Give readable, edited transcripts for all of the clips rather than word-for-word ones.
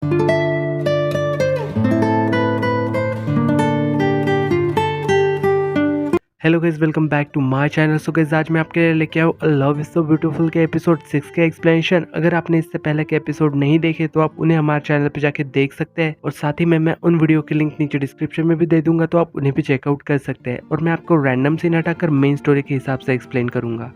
Hello guys, welcome back to my channel. So guys, आज मैं आपके लिए लेके आऊँ लव इज सो ब्यूटीफुल के एपिसोड 6 के एक्सप्लेनेशन। अगर आपने इससे पहले के एपिसोड नहीं देखे तो आप उन्हें हमारे चैनल पे जाके देख सकते हैं, और साथ ही में मैं उन वीडियो के लिंक नीचे डिस्क्रिप्शन में भी दे दूंगा, तो आप उन्हें भी चेकआउट कर सकते हैं। और मैं आपको रैंडम सीन हटाकर मेन स्टोरी के हिसाब से एक्सप्लेन करूंगा।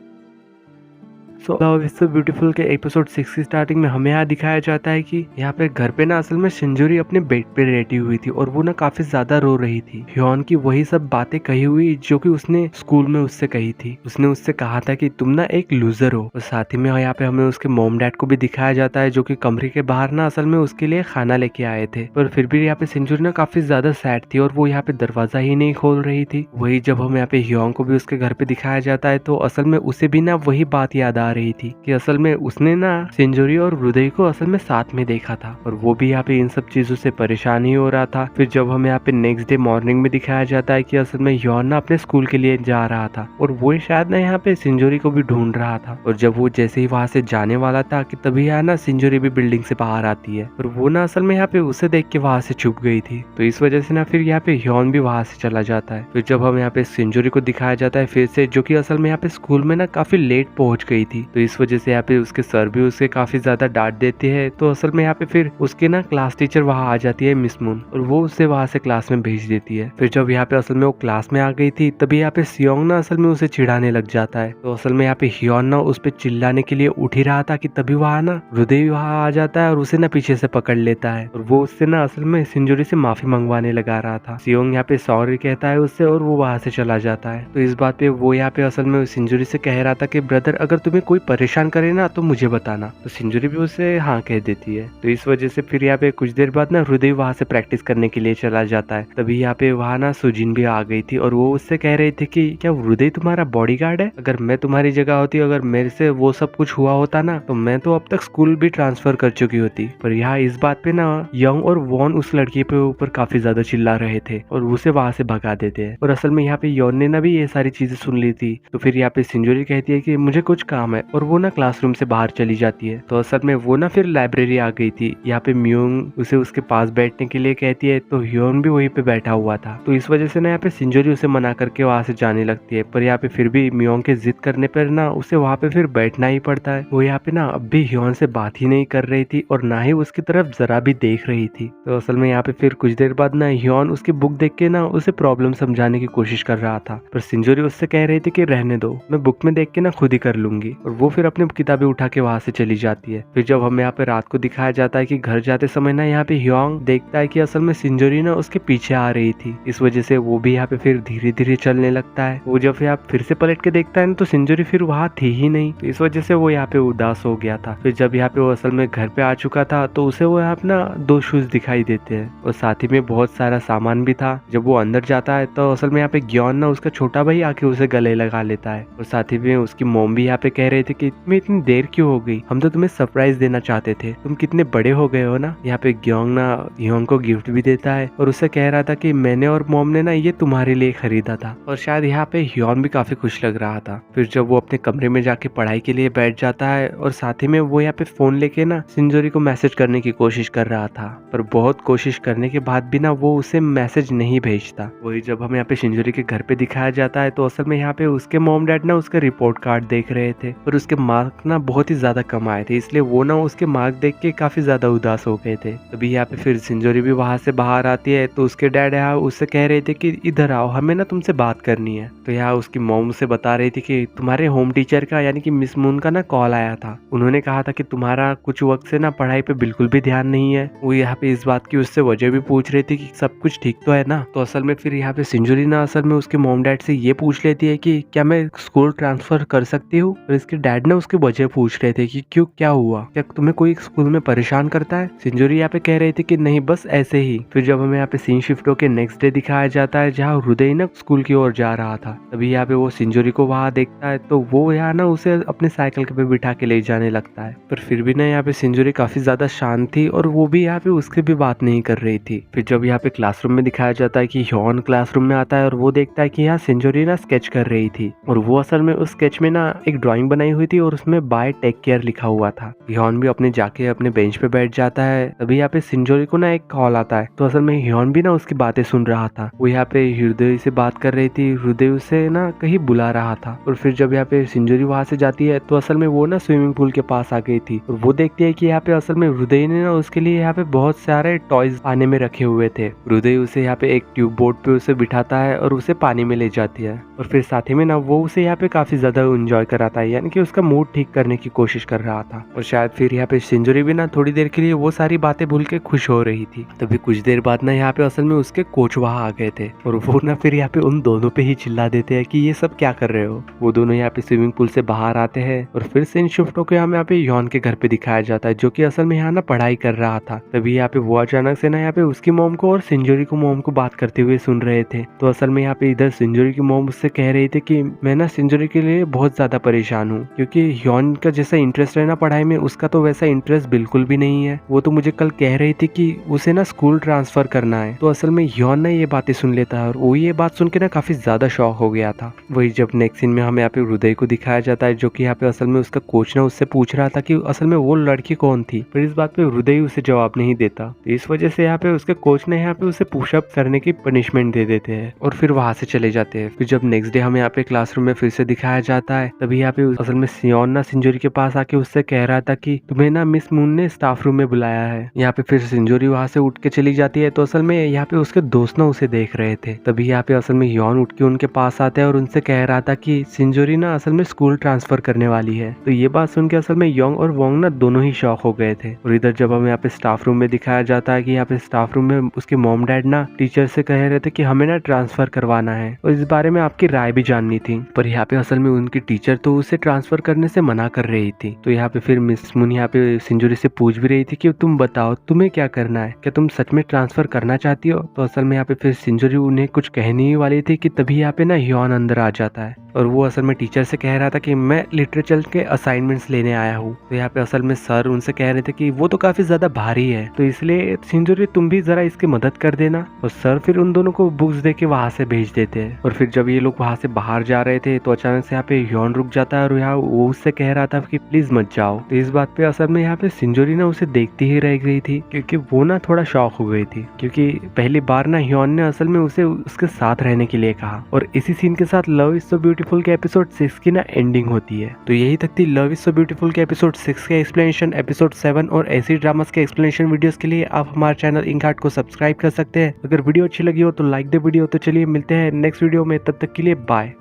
So love is so beautiful के एपिसोड 6 की स्टार्टिंग में हमें यहाँ दिखाया जाता है कि यहाँ पे घर पे ना असल में सिंजूरी अपने बेड पे लेटी हुई थी, और वो ना काफी ज्यादा रो रही थी। ह्योन की वही सब बातें कही हुई जो कि उसने स्कूल में उससे कही थी। उसने उससे कहा था कि तुम ना एक लूजर हो। और साथ ही में यहाँ पे हमें उसके मॉम डैड को भी दिखाया जाता है, जो कि कमरे के बाहर ना असल में उसके लिए खाना लेके आए थे। पर फिर भी यहाँ पे सिंजूरी ना काफी ज्यादा सैड थी, और वो यहाँ पे दरवाजा ही नहीं खोल रही थी। वही जब हम यहाँ पे ह्योन को भी उसके घर पे दिखाया जाता है, तो असल में उसे भी ना वही बात याद आ रही थी कि असल में उसने ना सिंजूरी और हृदय को असल में साथ में देखा था, और वो भी यहाँ पे इन सब चीजों से परेशान ही हो रहा था। फिर जब हमें यहाँ पे नेक्स्ट डे मॉर्निंग में दिखाया जाता है कि असल में ह्योन ना अपने स्कूल के लिए जा रहा था, और वो शायद ना यहाँ पे सिंजूरी को भी ढूंढ रहा था। और जब वो जैसे ही वहां से जाने वाला था कि तभी यहाँ ना सिंजूरी भी बिल्डिंग से बाहर आती है, और वो ना असल में यहाँ पे उसे देख के वहां से छुप गई थी। तो इस वजह से ना फिर यहाँ पे ह्योन भी वहां से चला जाता है। फिर जब हम यहाँ पे सिंजूरी को दिखाया जाता है फिर से, जो कि असल में यहाँ पे स्कूल में ना काफी लेट पहुंच गई थी, तो इस वजह से यहाँ पे उसके सर भी उसे काफी ज्यादा डांट देते हैं। तो असल में यहाँ पे फिर उसके ना क्लास टीचर वहाँ आ जाती है, मिस मून, और वो उसे वहाँ से क्लास में भेज देती है। फिर जब यहाँ पे असल में वो क्लास में आ गई थी, तभी यहाँ पे सियोंग ना असल में उसे चिढ़ाने लग जाता है। तो असल में यहाँ पे ह्योन ना उस पे चिल्लाने के लिए उठ ही रहा था कि तभी वहाँ ना हृदय वहाँ आ जाता है, और उसे ना पीछे से पकड़ लेता है, और वो उससे ना असल में सिंजूरी से माफी मंगवाने लगा रहा था। सियोंग यहाँ पे सॉरी कहता है उससे, और वो वहाँ से चला जाता है। तो इस बात पे वो यहाँ पे असल में सिंजूरी से कह रहा था कि ब्रदर, अगर तुम्हें कोई परेशान करे ना तो मुझे बताना। तो सिंजूरी भी उसे हाँ कह देती है। तो इस वजह से फिर यहाँ पे कुछ देर बाद ना हृदय वहाँ से प्रैक्टिस करने के लिए चला जाता है। तभी यहाँ पे वहाँ ना सुजिन भी आ गई थी, और वो उससे कह रही थी कि क्या हृदय तुम्हारा बॉडीगार्ड है? अगर मैं तुम्हारी जगह होती, अगर मेरे से वो सब कुछ हुआ होता ना, तो मैं तो अब तक स्कूल भी ट्रांसफर कर चुकी होती। पर यहाँ इस बात पे ना यंग और वॉन उस लड़की पे ऊपर काफी ज्यादा चिल्ला रहे थे, और उसे वहाँ से भगा देते हैं। और असल में यहाँ पे यौन ने ना भी ये सारी चीजें सुन ली थी। तो फिर यहाँ पे सिंजूरी कहती है कि मुझे कुछ काम है, और वो ना क्लासरूम से बाहर चली जाती है। तो असल में वो ना फिर लाइब्रेरी आ गई थी। यहाँ पे म्यूंग उसे उसके पास बैठने के लिए कहती है, तो ह्योन भी वहीं पे बैठा हुआ था। तो इस वजह से ना यहाँ पे सिंजूरी उसे मना करके वहाँ से जाने लगती है। पर यहाँ पे फिर भी म्यूंग के जिद करने पर ना उसे वहाँ पे फिर बैठना ही पड़ता है। वो यहाँ पे ना अब भी ह्योन से बात ही नहीं कर रही थी, और ना ही उसकी तरफ जरा भी देख रही थी। तो असल में यहाँ पे फिर कुछ देर बाद ना ह्योन उसकी बुक देख के ना उसे प्रॉब्लम समझाने की कोशिश कर रहा था, पर सिंजूरी उससे कह रही थी कि रहने दो, मैं बुक में देख के ना खुद ही कर लूंगी। और वो फिर अपनी किताबें उठा के वहाँ से चली जाती है। फिर जब हमें यहाँ पे रात को दिखाया जाता है कि घर जाते समय ना यहाँ पे ह्योंग देखता है कि असल में सिंजूरी ना उसके पीछे आ रही थी। इस वजह से वो भी यहाँ पे फिर धीरे धीरे चलने लगता है। वो जब यहाँ फिर से पलट के देखता है ना, तो सिंजूरी फिर वहाँ थी ही नहीं। तो इस वजह से वो यहाँ पे उदास हो गया था। फिर जब यहाँ पे वो असल में घर पे आ चुका था, तो उसे वो यहाँ पे ना 2 शूज दिखाई देते हैं, और साथ ही में बहुत सारा सामान भी था। जब वो अंदर जाता है तो असल में यहाँ पे ग्योन ना उसका छोटा भाई आके उसे गले लगा लेता है, और साथ ही में उसकी मॉम भी यहाँ पे कह रहे थे कि तुम्हें इतनी देर क्यों हो गई, हम तो तुम्हें सरप्राइज देना चाहते थे, तुम कितने बड़े हो गए हो ना। यहाँ पे ग्योंग ना ह्योंग को गिफ्ट भी देता है, और उससे कह रहा था कि मैंने और मॉम ने ना ये तुम्हारे लिए खरीदा था। और शायद यहाँ पे ह्योंग भी काफी खुश लग रहा था। फिर जब वो अपने कमरे में जाके पढ़ाई के लिए बैठ जाता है, और साथ ही में वो यहाँ पे फोन लेके ना सिंजूरी को मैसेज करने की कोशिश कर रहा था, पर बहुत कोशिश करने के बाद भी ना वो उसे मैसेज नहीं भेजता। वही जब हम यहाँ पे सिंजूरी के घर पे दिखाया जाता है, तो असल में यहाँ पे उसके मॉम डैड ना उसका रिपोर्ट कार्ड देख रहे थे, और उसके मार्क ना बहुत ही ज्यादा कम आए थे, इसलिए वो ना उसके मार्क देख के काफी ज्यादा उदास हो गए थे। तभी यहाँ पे फिर सिंजूरी भी वहां से बाहर आती है, तो उसके डैड यहाँ उससे कह रहे थे कि इधर आओ, हमें ना तुमसे बात करनी है। तो यहाँ उसकी मॉम से बता रही थी कि तुम्हारे होम टीचर का यानी कि मिस मून का ना कॉल आया था, उन्होंने कहा था कि तुम्हारा कुछ वक्त से ना पढ़ाई पे बिल्कुल भी ध्यान नहीं है। वो यहाँ पे इस बात की उससे वजह भी पूछ रही थी कि सब कुछ ठीक तो है ना। तो असल में फिर यहाँ पे सिंजूरी ना असल में उसके मॉम डैड से ये पूछ लेती है कि क्या मैं स्कूल ट्रांसफर कर सकती हूँ। और इसके डैड ने उसकी वजह पूछ रहे थे कि क्यों, क्या हुआ, क्या तुम्हें कोई स्कूल में परेशान करता है। सिंजूरी यहाँ पे कह रही थी कि नहीं, बस ऐसे ही। फिर जब हमें यहाँ पे सीन शिफ्ट होके नेक्स्ट डे दिखाया जाता है, जहाँ हृदय ना स्कूल की ओर जा रहा था, तभी यहाँ पे वो सिंजूरी को वहाँ देखता है, तो वो यहाँ ना उसे अपने साइकिल पे बिठा के ले जाने लगता है। पर फिर भी ना यहाँ पे सिंजूरी काफी ज्यादा शांत थी, और वो भी यहाँ पे उसकी भी बात नहीं कर रही थी। फिर जब यहाँ पे क्लासरूम में दिखाया जाता है कि ह्योन क्लासरूम में आता है, और वो देखता है कि यहाँ सिंजूरी ना स्केच कर रही थी, और वो असल में उस स्केच में ना एक ड्राइंग बनाई बनाई हुई थी और उसमें बाय टेक केयर लिखा हुआ था। ह्योन भी अपने जाके अपने बेंच पे बैठ जाता है। तभी यहाँ पे सिंजोरी को ना एक कॉल आता है। तो असल में ह्योन भी ना उसकी बातें सुन रहा था। वो यहाँ पे हृदय से बात कर रही थी, हृदय उसे ना कहीं बुला रहा था। और फिर जब यहाँ पे सिंजोरी वहां से जाती है तो असल में वो ना स्विमिंग पूल के पास आ गई थी। और वो देखती है कि यहाँ पे असल में हृदय ने ना उसके लिए यहाँ पे बहुत सारे टॉयज पानी में रखे हुए थे। हृदय उसे यहाँ पे एक ट्यूब बोट पे उसे बिठाता है और उसे पानी में ले जाती है। और फिर साथ ही में ना वो उसे यहाँ पे काफी ज्यादा एंजॉय कराता है, यानी कि उसका मूड ठीक करने की कोशिश कर रहा था। और शायद फिर यहाँ पे सिंजोरी भी ना थोड़ी देर के लिए वो सारी बातें भूल के खुश हो रही थी। तभी कुछ देर बाद ना यहाँ पे असल में उसके कोच वहाँ आ गए थे और वो ना फिर यहाँ पे उन दोनों पे ही चिल्ला देते हैं कि ये सब क्या कर रहे हो। वो दोनों यहाँ पे स्विमिंग पूल से बाहर आते हैं और फिर सीन शिफ्ट होकर हमें यहाँ पे ह्योन के घर पे दिखाया जाता है, जो कि असल में यहाँ ना पढ़ाई कर रहा था। तभी यहाँ पे वो अचानक से ना यहाँ पे उसकी मॉम को और सिंजोरी को मॉम को बात करते हुए सुन रहे थे। तो असल में यहाँ पे इधर सिंजोरी की मॉम उससे कह रही थी कि मैं ना सिंजोरी के लिए बहुत ज्यादा परेशान हूँ, क्योंकि ह्योन का जैसा इंटरेस्ट है ना पढ़ाई में, उसका तो वैसा इंटरेस्ट बिल्कुल भी नहीं है। वो तो मुझे कल कह रही थी कि उसे ना स्कूल ट्रांसफर करना है। तो असल में ह्योन ना ये बातें सुन लेता है और वो ये बात सुन के ना काफी ज्यादा शॉक हो गया था। वही जब नेक्स्ट सीन में हमें यहाँ पे हृदय को दिखाया जाता है, जो कि यहाँ पे असल में उसका कोच ना उससे पूछ रहा था कि असल में वो लड़की कौन थी। पर इस बात पे हृदय उसे जवाब नहीं देता। तो इस वजह से यहाँ पे उसके कोच ने यहाँ पे उसे पुशअप करने की पनिशमेंट दे देते हैं और फिर वहां से चले जाते हैं। फिर जब नेक्स्ट डे हमें यहाँ पे क्लासरूम में फिर से दिखाया जाता है, तभी यहाँ पे असल में सियोन ना सिंजोरी के पास आके उससे कह रहा था कि तुम्हें ना मिस मून ने स्टाफ रूम में बुलाया है। यहाँ पे फिर सिंजोरी वहां से उठ के चली जाती है। तो असल में यहाँ पे उसके दोस्त ना उसे देख रहे थे। तभी यहाँ पे असल में ह्योन उठ के उनके पास आता है और उनसे कह रहा था कि सिंजोरी ना असल में स्कूल ट्रांसफर करने वाली है। तो ये बात सुन के असल में योंग और वोंग ना दोनों ही शॉक हो गए थे। और इधर जब हमें यहाँ पे स्टाफ रूम में दिखाया जाता है कि यहाँ पे स्टाफ रूम में उसके मॉम डैड ना टीचर से कह रहे थे कि हमें ना ट्रांसफर करवाना है और इस बारे में आपकी राय भी जाननी थी। पर यहाँ पे असल में उनकी टीचर तो उसे ट्रांसफर करने से मना कर रही थी। तो यहाँ पे फिर मिस मून यहाँ पे सिंजोरी से पूछ भी रही थी कि तुम बताओ तुम्हें क्या करना है, क्या तुम सच में ट्रांसफर करना चाहती हो। तो असल में यहाँ पे फिर सिंजोरी उन्हें कुछ कहने ही वाली थी कि तभी यहाँ पे ना ह्योन अंदर आ जाता है और वो असल में टीचर से कह रहा था कि मैं लिटरेचर के असाइनमेंट्स लेने आया हूँ। तो यहाँ पे असल में सर उनसे कह रहे थे कि वो तो काफी ज्यादा भारी है, तो इसलिए सिंजोरी तुम भी जरा इसकी मदद कर देना। और सर फिर उन दोनों को बुक्स दे के वहां से भेज देते हैं। और फिर जब ये लोग वहां से बाहर जा रहे थे तो अचानक से यहाँ पे ह्योन रुक जाता है और यहाँ वो उससे कह रहा था कि प्लीज मत जाओ। तो इस बात पे असल में यहाँ पे सिंजोरी ना उसे देखती ही रह गई थी, क्योंकि वो ना थोड़ा शॉक हो गई थी, क्योंकि पहली बार ना ह्योन ने असल में उसे उसके साथ रहने के लिए कहा। और इसी सीन के साथ लव इज सो ब्यूटीफुल के एपिसोड 6 की ना एंडिंग होती है। तो यही तक थी लव इज सो ब्यूटीफुल के एपिसोड 6 के एक्सप्लेनेशन। एपिसोड 7 और ऐसी ड्रामास के एक्सप्लेनेशन वीडियोस के लिए आप हमारे चैनल इंकहार्ट को सब्सक्राइब कर सकते हैं। अगर वीडियो अच्छी लगी हो तो लाइक द वीडियो। तो चलिए मिलते हैं नेक्स्ट वीडियो में, तब तक के लिए बाय।